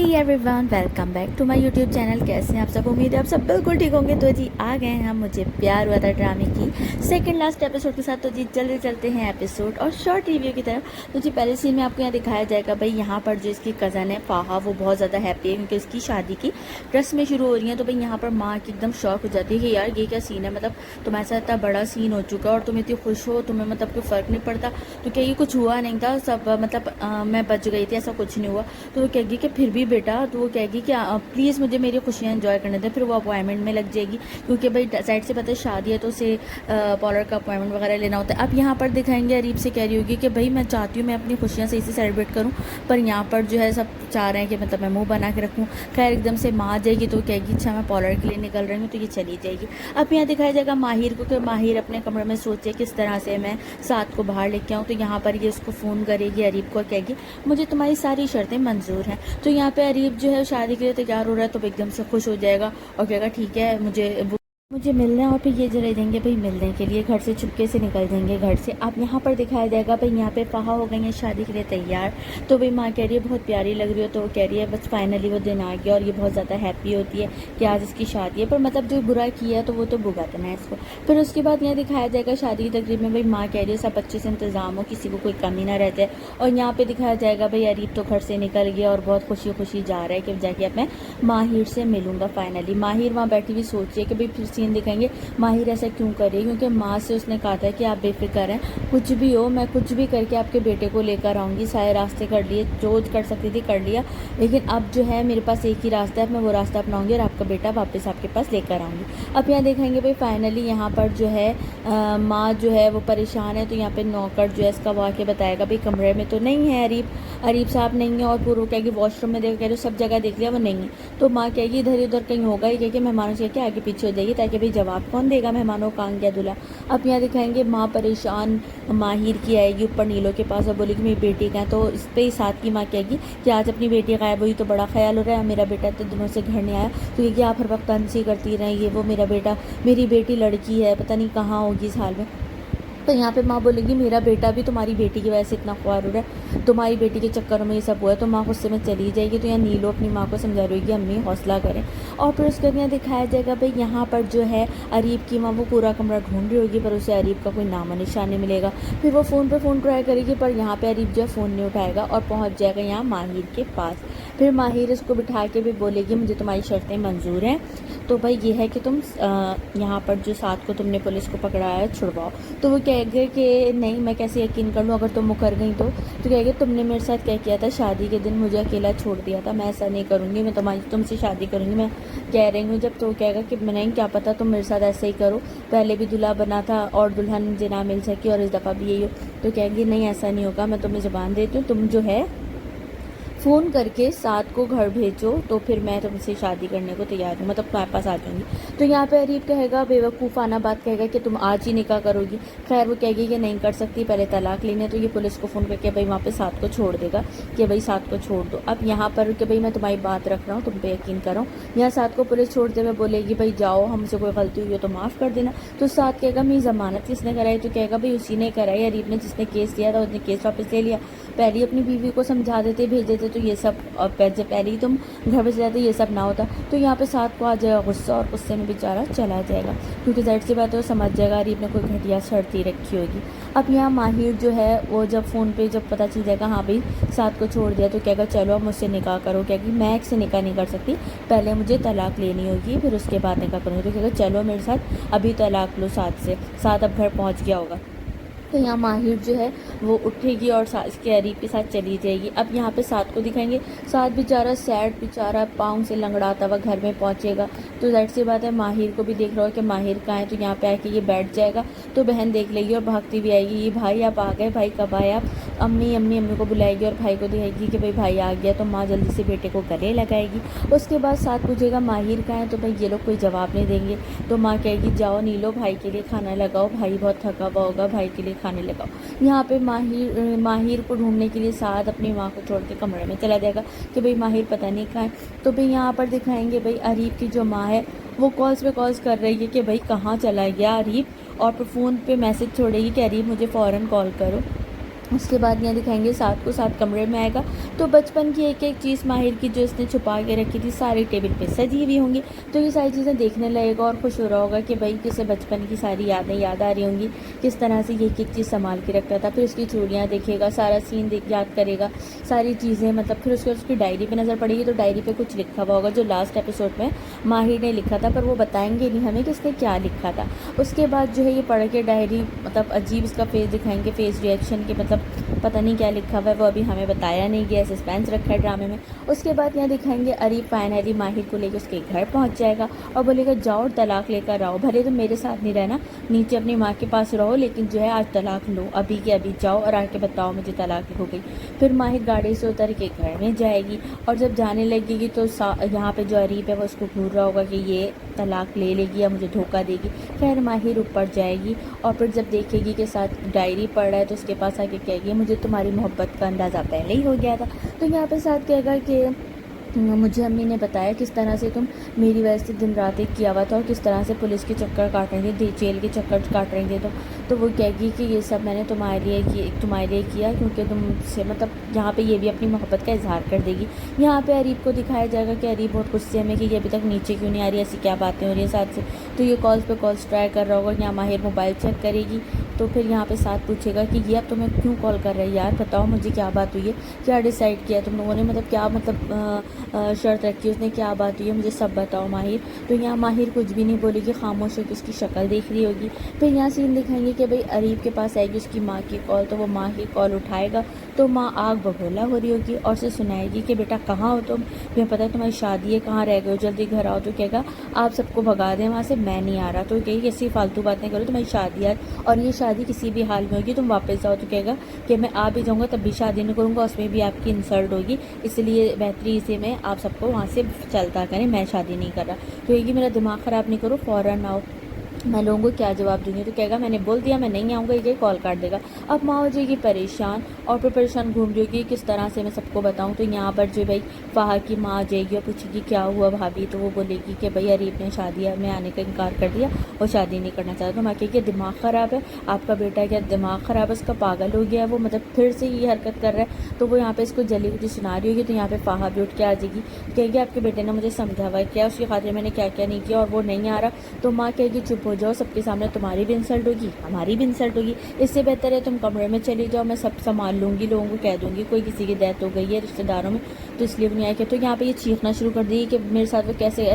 Everyone, welcome back to my YouTube channel. कैसे हैं आप सब? उम्मीद है आप सब बिल्कुल ठीक होंगे। तो जी आ गए हैं हम मुझे प्यार हुआ था ड्रामे की सेकंड लास्ट एपिसोड के साथ। तो जी जल्दी चलते हैं एपिसोड और शॉर्ट रिव्यू की तरफ। तो जी पहले सीन में आपको यहाँ दिखाया जाएगा भाई, यहाँ पर जो इसकी कज़न है फाहा, वो बहुत ज़्यादा हैप्पी है क्योंकि उसकी शादी की रस्में शुरू हो रही हैं। तो भाई यहाँ पर माँ की एकदम शौक हो जाती है कि यार ये क्या सीन है, मतलब तुम्हारे साथ इतना बड़ा सीन हो चुका और तुम इतनी खुश हो, तुम्हें मतलब कोई फ़र्क नहीं पड़ता। तो क्या ये कुछ हुआ नहीं था सब, मतलब मैं बच गई थी, ऐसा कुछ नहीं हुआ। तो वो कहेगी कि फिर भी बेटा, तो वो कहेगी कि प्लीज़ मुझे मेरी खुशियाँ एंजॉय करने दें। फिर वो अपॉइंटमेंट में लग जाएगी क्योंकि भाई साइड से पता है शादी है तो उसे पार्लर का अपॉइंटमेंट वगैरह लेना होता है। अब यहाँ पर दिखाएंगे अरीब से कह रही होगी कि भाई मैं चाहती हूँ मैं अपनी खुशियाँ सही से सेलिब्रेट करूँ, पर यहाँ पर जो है सब चाह रहे हैं कि मतलब मैं मुँह बना के रखूँ। खैर एकदम से माँ आ जाएगी तो कहेगी अच्छा मैं पार्लर के लिए निकल रही हूँ, तो ये चली जाएगी। अब यहाँ दिखाया जाएगा माहिर को कि माहिर अपने कमरे में सोचे किस तरह से मैं साथ को बाहर लेके आऊँ। तो यहाँ पर ये उसको फ़ोन करेगी अरीब को, कहेगी मुझे तुम्हारी सारी शर्तें मंजूर हैं। तो यहाँ पे अरीब जो है शादी के लिए तैयार हो रहा है, तो एकदम से खुश हो जाएगा और कहेगा ठीक है मुझे मिलना है। और फिर ये जले देंगे भाई मिलने के लिए, घर से चुपके से निकल जाएंगे घर से। अब यहाँ पर दिखाया जाएगा भाई यहाँ पे फाहा हो गई है शादी के लिए तैयार। तो भाई माँ कह रही है बहुत प्यारी लग रही हो, तो वो कह रही है बस फाइनली वो दिन आ गया। और ये बहुत ज़्यादा हैप्पी होती है कि आज इसकी शादी है, पर मतलब जो बुरा किया है तो वो तो भुगतना है इसको। फिर उसके बाद यहाँ दिखाया जाएगा शादी की तकरीब में भाई माँ कह रही है सब अच्छे से इंतजाम हो, किसी को कोई कमी ना रह जाए। और यहाँ पे दिखाया जाएगा भाई अरीब तो घर से निकल गया और बहुत खुशी खुशी जा रहा है कि जाके अब मैं माहिर से मिलूंगा फाइनली। माहिर वहाँ बैठी हुई सोच रही है कि भाई फिर सीन दिखाएंगे माहिर ऐसा क्यों कर रही है, क्योंकि माँ से उसने कहा था कि आप बेफिक्र हैं, कुछ भी हो मैं कुछ भी करके आपके बेटे को लेकर आऊँगी। सारे रास्ते कर लिए, जो कर सकती थी कर लिया, लेकिन अब जो है मेरे पास एक ही रास्ता है, मैं वो रास्ता अपनाऊंगी और आपका बेटा वापस आपके पास लेकर आऊँगी। अब यहाँ देखेंगे भाई फाइनली यहाँ पर जो है माँ जो है वो परेशान है। तो यहाँ पे नौकर जो है इसका वाक़या बताएगा भाई कमरे में तो नहीं है अरीब साहब नहीं है। और पूरा कहेगी वॉशरूम में देख, कह रहे सब जगह देख लिया वो नहीं है। तो माँ कहेगी इधर उधर कहीं होगा ही, कहेगी मेहमानों से कह आगे पीछे हो जाएगी ताकि भाई जवाब कौन देगा मेहमानों का गया दूल्हा। अब यहाँ दिखाएंगे माँ परेशान माहिर की आएगी ऊपर नीलों के पास और बोलेगी मेरी बेटी का है। तो इस पर ही साथ की माँ कहेगी कि आज अपनी बेटी गायब हुई तो बड़ा ख्याल हो रहा है, मेरा बेटा तो दिनों से घर नहीं आया। तो ये कि आप हर वक्त हंसी करती रहेंगी, वो मेरा बेटा मेरी बेटी लड़की है पता नहीं कहाँ होगी इस हाल में। तो यहाँ पे माँ बोलेगी मेरा बेटा भी तुम्हारी बेटी की वजह से इतना ख्वार हो रहा है, तुम्हारी बेटी के चक्करों में ये सब हुआ है। तो माँ गुस्से में चली जाएगी। तो यहाँ नीलो अपनी माँ को समझा रही होगी अम्मी हौसला करें। और फिर उसके बाद यहाँ दिखाया जाएगा भाई यहाँ पर जो है अरीब की माँ वो पूरा कमरा ढूंढ रही होगी पर उसे अरीब का कोई नामो निशान नहीं मिलेगा। फिर वो फ़ोन ट्राई करेगी पर यहाँ पर अरीब जो है फ़ोन नहीं उठाएगा और पहुँच जाएगा यहाँ माहिर के पास। फिर माहिर उसको बिठा के भी बोलेगी मुझे तुम्हारी शर्तें मंजूर हैं, तो भाई ये है कि तुम यहाँ पर जो साथ को तुमने पुलिस को पकड़ाया है छुड़वाओ। तो वो कहेंगे कि नहीं मैं कैसे यकीन कर लूँ अगर तुम मुकर गई तो कहेंगे तुमने मेरे साथ क्या किया था शादी के दिन, मुझे अकेला छोड़ दिया था, मैं ऐसा नहीं करूँगी, मैं तुमसे शादी करूँगी, मैं कह रही हूँ जब। तो कहेगा कि नहीं क्या पता तुम मेरे साथ ऐसे ही करो, पहले भी दूल्हा बना था और दुल्हन मुझे ना मिल सकी और इस दफ़ा भी यही हो। तो कहेंगे नहीं ऐसा नहीं होगा, मैं तुम्हें ज़बान देती हूँ, तुम जो है फ़ोन करके साथ को घर भेजो तो फिर मैं तुमसे शादी करने को तैयार हूँ, मतलब तुम्हारे पास आ जाऊँगी। तो यहाँ पे अरीब कहेगा बेवकूफ़ाना बात कहेगा कि तुम आज ही निकाह करोगी। खैर वो कहेगी कि नहीं कर सकती, पहले तलाक लेने। तो ये पुलिस को फ़ोन करके भाई वहाँ पे साथ को छोड़ देगा कि भाई साथ को छोड़ दो। अब यहाँ पर कि भाई मैं तुम्हारी बात रख रहा हूँ, तुम पे यकीन कर रहा हूँ। यहाँ साथ को पुलिस छोड़ते हुए बोलेगी भाई जाओ, हमसे कोई गलती हुई हो तो माफ़ कर देना। तो साथ कहेगा मेरी ज़मानत किसने कराई? तो कहेगा भाई उसी ने कराई, अरीब ने जिसने केस दिया था उसने केस वापस ले लिया। पहले अपनी बीवी को समझा देते भेज देते तो ये सब पहले ही तुम घर में जाते ये सब ना होता। तो यहाँ पे साथ को आ जाएगा गुस्सा और गुस्से में बेचारा चला जाएगा क्योंकि ज़ाहिर सी बात है वो समझ जाएगा अरीब ने कोई घटिया शर्त ही रखी होगी। अब यहाँ माहिर जो है वो जब फ़ोन पे जब पता चल जाएगा हाँ भाई साथ को छोड़ दिया तो कहेगा चलो अब मुझसे निकाह करो। कहेगी मैं एक से निकाह नहीं कर सकती, पहले मुझे तलाक लेनी होगी फिर उसके बाद निकाह करूँगी। तो कहेगा चलो मेरे साथ अभी तलाक लो साथ से, साथ अब घर पहुँच गया होगा। तो यहाँ माहिर जो है वो उठेगी और इसके अरीब के साथ चली जाएगी। अब यहाँ पे साथ को दिखाएंगे, साथ बेचारा सैड बेचारा पाँव से लंगड़ाता हुआ घर में पहुँचेगा। तो ज़ाहिर सी बात है माहिर को भी देख रहा हो कि माहिर कहाँ है। तो यहाँ पे आके ये बैठ जाएगा तो बहन देख लेगी और भागती भी आएगी, ये भाई आप आ गए, भाई कब आए आप? अम्मी को बुलाएगी और भाई को दिखाएगी कि भाई भाई आ गया। तो माँ जल्दी से बेटे को गले लगाएगी। उसके बाद साथ पूछेगा माहिर कहाँ है? तो भाई ये लोग कोई जवाब नहीं देंगे। तो माँ कहेगी जाओ नीलो भाई के लिए खाना लगाओ, भाई बहुत थका हुआ होगा, भाई के लिए खाने लगाओ। यहाँ पे माहिर को ढूंढने के लिए साथ अपनी माँ को छोड़ के कमरे में चला जाएगा कि भाई माहिर पता नहीं कहाँ है। तो भाई यहाँ पर दिखाएंगे भाई अरीब की जो माँ है वो कॉल्स पे कॉल्स कर रही है कि भाई कहाँ चला गया अरीब, और फिर फ़ोन पे मैसेज छोड़ेगी कि अरीब मुझे फ़ौरन कॉल करो। اس کے بعد یہاں دکھائیں گے ساتھ کو ساتھ کمرے میں آئے گا تو بچپن کی ایک ایک چیز ماہر کی جو اس نے چھپا کے رکھی تھی ساری ٹیبل پہ سجی ہوئی ہوں گی. تو یہ ساری چیزیں دیکھنے لگے گا اور خوش ہو رہا ہوگا کہ بھائی کسے بچپن کی ساری یادیں یاد آ رہی ہوں گی, کس طرح سے یہ ایک ایک چیز سنبھال کے رکھتا تھا. پھر اس کی چوڑیاں دیکھے گا, سارا سین یاد کرے گا, ساری چیزیں مطلب. پھر اس کی ڈائری پہ نظر پڑے گی تو ڈائری پہ کچھ لکھا ہوا ہوگا جو لاسٹ ایپیسوڈ میں ماہر نے لکھا تھا, پر وہ بتائیں گے نہیں ہمیں کہ اس نے کیا لکھا تھا. اس کے بعد جو ہے یہ پڑھ کے ڈائری مطلب عجیب اس کا فیس دکھائیں گے, فیس ریئیکشن کے مطلب پتہ نہیں کیا لکھا ہوا ہے وہ ابھی ہمیں بتایا نہیں گیا, سسپینس رکھا ہے ڈرامے میں. اس کے بعد یہاں دکھائیں گے اریب فائنلی ماہر کو لے کے اس کے گھر پہنچ جائے گا اور بولے گا جاؤ اور طلاق لے کر آؤ, بھلے تم میرے ساتھ نہیں رہنا, نیچے اپنی ماں کے پاس رہو, لیکن جو ہے آج طلاق لو, ابھی کے ابھی جاؤ اور آ کے بتاؤ مجھے طلاق ہو گئی. پھر ماہر گاڑی سے اتر کے گھر میں جائے گی اور جب جانے لگے گی تو یہاں پہ جو اریب ہے وہ اس کو گھور رہا ہوگا کہ یہ طلاق لے لے گی یا مجھے دھوکہ دے گی. خیر ماہر اوپر جائے گی اور پھر جب دیکھے گی کہ ساتھ ڈائری پڑھ رہا ہے تو اس کے پاس آ کے کہے گی مجھے تمہاری محبت کا اندازہ پہلے ہی ہو گیا تھا. تو یہاں پہ ساتھ کہے گا کہ مجھے امی نے بتایا کس طرح سے تم میری وجہ سے دن رات ایک کیا ہوا تھا اور کس طرح سے پولیس کے چکر کاٹ رہے تھے, جیل کے چکر کاٹ رہے تھے. تو وہ کہے گی کہ یہ سب میں نے تمہارے لیے کیا کیونکہ تم سے مطلب یہاں پہ یہ بھی اپنی محبت کا اظہار کر دے گی. یہاں پہ اریب کو دکھایا جائے گا کہ اریب بہت غصے میں کہ یہ ابھی تک نیچے کیوں نہیں آ رہی, ایسی کیا باتیں ہو رہی ہیں ساتھ سے. تو یہ کالز پہ کالز ٹرائی کر رہا ہوگا. یہاں ماہر موبائل چیک کرے گی تو پھر یہاں پہ ساتھ پوچھے گا کہ یہ اب تمہیں کیوں کال کر رہا ہے یار, بتاؤ مجھے کیا بات ہوئی ہے, کیا ڈیسائیڈ کیا تم لوگوں نے, مطلب کیا مطلب شرط رکھی اس نے, کیا بات ہوئی ہے, مجھے سب بتاؤ ماہر. تو یہاں ماہر کچھ بھی نہیں بولے گی, خاموش ہو کے اس کی شکل دیکھ رہی ہوگی. پھر یہاں سین دکھائیں گے کہ بھائی اریب کے پاس آئے گی اس کی ماں کی کال, تو وہ ماں کی کال اٹھائے گا تو ماں آگ ببولا ہو رہی ہوگی اور اسے سنائے گی کہ بیٹا کہاں ہو تم, تمہیں پتہ ہے تمہاری شادی ہے, کہاں رہ گئے ہو, جلدی گھر آؤ. تو کہے گا آپ سب کو بھگا دیں وہاں سے, میں نہیں آ رہا. تو کہے گی ایسی فالتو باتیں کرو, تمہاری شادی ہے اور یہ شادی کسی بھی حال میں ہوگی, تم واپس جاؤ. تو کہے گا کہ میں آ بھی جاؤں گا تب بھی شادی نہیں کروں گا, اس میں بھی آپ کی انسلٹ ہوگی, اس لیے بہتری اسے میں آپ سب کو وہاں سے چلتا کریں, میں شادی نہیں کر رہا. تو یہ کہ میرا دماغ خراب نہیں کرو, فوراً آؤ. میں لوگوں کو کیا جواب دوں گی. تو کہے گا میں نے بول دیا میں نہیں آؤں گا, یہ کال کاٹ دے گا. اب ماں ہو جائے گی پریشان اور پھر پریشان گھوم رہی ہوگی کس طرح سے میں سب کو بتاؤں. تو یہاں پر جو بھائی فہا کی ماں آ جائے گی اور پوچھے گی کیا ہوا بھابھی. تو وہ بولے گی کہ بھائی اریب نے شادی میں آنے کا انکار کر دیا, وہ شادی نہیں کرنا چاہتا. تو ماں کہے گی دماغ خراب ہے آپ کا بیٹا, کیا دماغ خراب ہے اس کا, پاگل ہو گیا ہے وہ, مطلب پھر سے یہ حرکت کر رہا ہے. تو وہ یہاں پہ اس کو جلی ہوئی سنا رہی ہوگی. تو یہاں پہ فہا بھی اٹھ کے آ جائے گی, کہے گی آپ کے بیٹے نے مجھے سمجھا ہوا ہے, کیا اس کی خاطر میں نے کیا کیا نہیں کیا اور وہ نہیں آ رہا. تو ماں کہے گی چپ ہو جاؤ, سب کے سامنے تمہاری بھی انسلٹ ہوگی ہماری بھی انسلٹ ہوگی, اس سے بہتر ہے تم کمرے میں چلی جاؤ, میں سب سنبھال لوں گی, لوگوں کو کہہ دوں گی کوئی کسی کی ڈیتھ ہو گئی ہے رشتہ داروں میں تو اس لیے وہ نہیں آئے. تو یہاں پہ یہ چیخنا شروع کر دی کہ میرے ساتھ وہ کیسے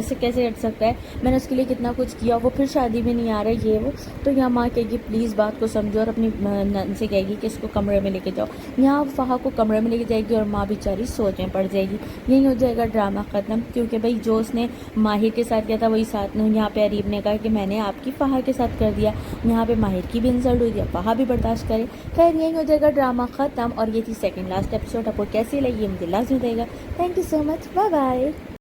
ہٹ سکتا ہے, میں نے اس کے لیے کتنا کچھ کیا, وہ پھر شادی میں نہیں آ رہا ہے یہ وہ. تو یہاں ماں کہے گی پلیز بات کو سمجھو اور اپنی نند سے کہے گی کہ اس کو کمرے میں لے کے جاؤ. یہاں فہا کو کمرے میں لے کے جائے گی اور ماں بیچاری سوچ میں پڑ جائے گی. یہی ہو جائے گا ڈرامہ ختم, کیونکہ بھائی جو اس نے ماہر کے ساتھ کیا تھا وہی ساتھ میں یہاں پہ اریب نے کہا کہ میں نے آپ کی فہا کے ساتھ کر دیا. یہاں پہ ماہر کی بھی انسلٹ ہوئی تھی, فہا بھی برداشت کرے. خیر یہی ہو جائے گا ڈرامہ ختم. اور یہ تھی سیکنڈ لاسٹ ایپیسوڈ. آپ کو کیسی لگی مجھے لازمی دے گا. Thank you so much, bye bye.